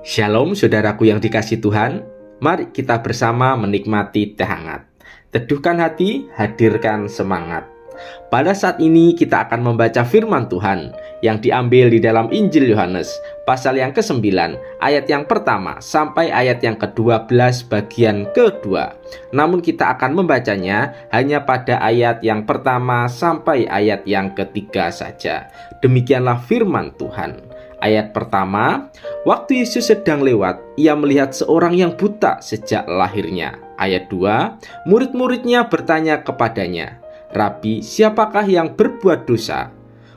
Shalom saudaraku yang dikasihi Tuhan. Mari kita bersama menikmati teh hangat. Teduhkan hati, hadirkan semangat. Pada saat ini kita akan membaca firman Tuhan yang diambil di dalam Injil Yohanes pasal yang ke-9 ayat yang pertama sampai ayat yang ke-12 bagian kedua. Namun kita akan membacanya hanya pada ayat yang pertama sampai ayat yang ketiga saja. Demikianlah firman Tuhan. Ayat pertama, waktu Yesus sedang lewat, ia melihat seorang yang buta sejak lahirnya. Ayat 2, murid-muridnya bertanya kepadanya, Rabi, siapakah yang berbuat dosa?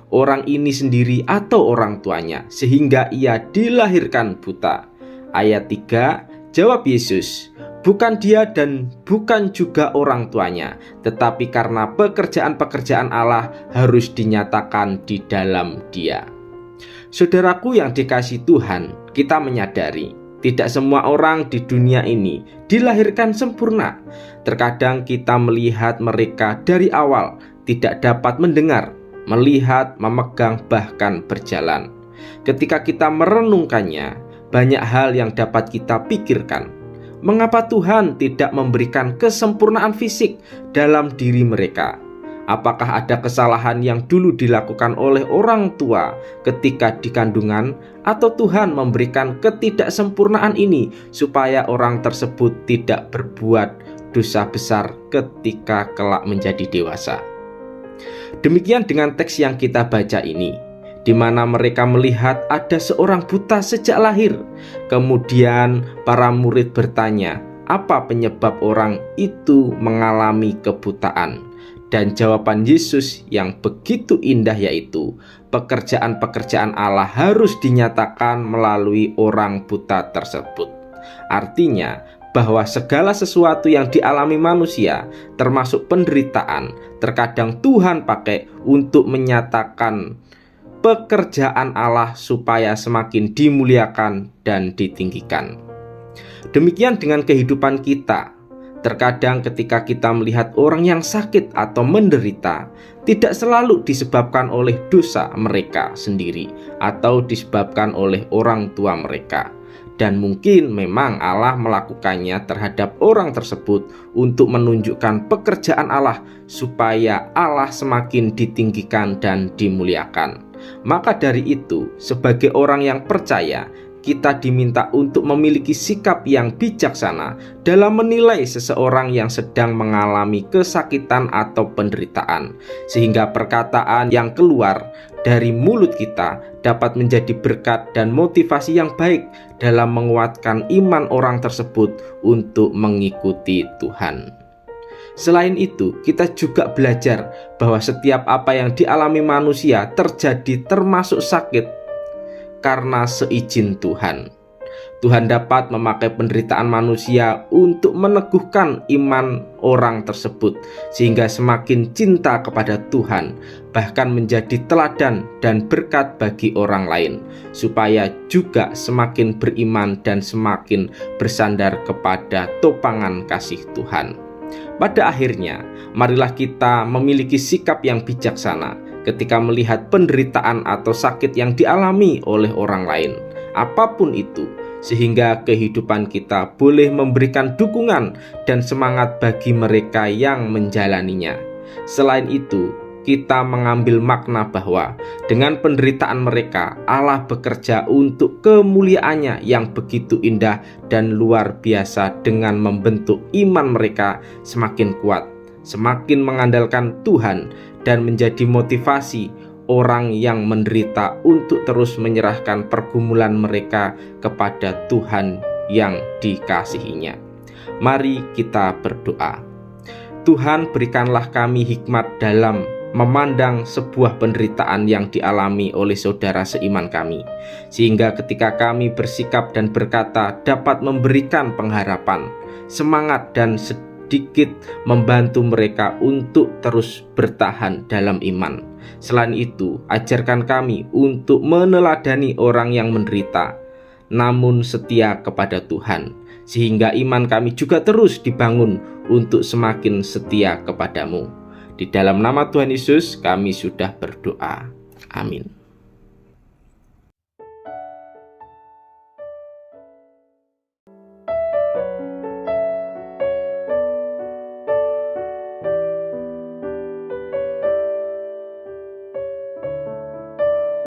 Orang ini sendiri atau orang tuanya, sehingga ia dilahirkan buta? Ayat 3, jawab Yesus, bukan dia dan bukan juga orang tuanya, tetapi karena pekerjaan-pekerjaan Allah harus dinyatakan di dalam dia. Saudaraku yang dikasihi Tuhan, kita menyadari tidak semua orang di dunia ini dilahirkan sempurna. Terkadang kita melihat mereka dari awal tidak dapat mendengar, melihat, memegang, bahkan berjalan. Ketika kita merenungkannya, banyak hal yang dapat kita pikirkan. Mengapa Tuhan tidak memberikan kesempurnaan fisik dalam diri mereka? Apakah ada kesalahan yang dulu dilakukan oleh orang tua ketika di kandungan, atau Tuhan memberikan ketidaksempurnaan ini supaya orang tersebut tidak berbuat dosa besar ketika kelak menjadi dewasa? Demikian dengan teks yang kita baca ini, di mana mereka melihat ada seorang buta sejak lahir. Kemudian para murid bertanya, apa penyebab orang itu mengalami kebutaan? Dan jawaban Yesus yang begitu indah yaitu, pekerjaan-pekerjaan Allah harus dinyatakan melalui orang buta tersebut. Artinya bahwa segala sesuatu yang dialami manusia, termasuk penderitaan, terkadang Tuhan pakai untuk menyatakan pekerjaan Allah supaya semakin dimuliakan dan ditinggikan. Demikian dengan kehidupan kita. Terkadang ketika kita melihat orang yang sakit atau menderita, tidak selalu disebabkan oleh dosa mereka sendiri atau disebabkan oleh orang tua mereka. Dan mungkin memang Allah melakukannya terhadap orang tersebut untuk menunjukkan pekerjaan Allah supaya Allah semakin ditinggikan dan dimuliakan. Maka dari itu, sebagai orang yang percaya, kita diminta untuk memiliki sikap yang bijaksana dalam menilai seseorang yang sedang mengalami kesakitan atau penderitaan, sehingga perkataan yang keluar dari mulut kita dapat menjadi berkat dan motivasi yang baik dalam menguatkan iman orang tersebut untuk mengikuti Tuhan. Selain itu, kita juga belajar bahwa setiap apa yang dialami manusia terjadi termasuk sakit karena seizin Tuhan. Tuhan dapat memakai penderitaan manusia untuk meneguhkan iman orang tersebut sehingga semakin cinta kepada Tuhan, bahkan menjadi teladan dan berkat bagi orang lain, supaya juga semakin beriman dan semakin bersandar kepada topangan kasih Tuhan. Pada akhirnya, marilah kita memiliki sikap yang bijaksana ketika melihat penderitaan atau sakit yang dialami oleh orang lain, apapun itu, sehingga kehidupan kita boleh memberikan dukungan dan semangat bagi mereka yang menjalaninya. Selain itu, kita mengambil makna bahwa dengan penderitaan mereka, Allah bekerja untuk kemuliaannya yang begitu indah dan luar biasa dengan membentuk iman mereka semakin kuat, semakin mengandalkan Tuhan, dan menjadi motivasi orang yang menderita untuk terus menyerahkan pergumulan mereka kepada Tuhan yang dikasihinya. Mari kita berdoa. Tuhan, berikanlah kami hikmat dalam memandang sebuah penderitaan yang dialami oleh saudara seiman kami, sehingga ketika kami bersikap dan berkata dapat memberikan pengharapan, semangat, dan sedikit membantu mereka untuk terus bertahan dalam iman. Selain itu, ajarkan kami untuk meneladani orang yang menderita namun setia kepada Tuhan, sehingga iman kami juga terus dibangun untuk semakin setia kepadamu. Di dalam nama Tuhan Yesus kami sudah berdoa. Amin.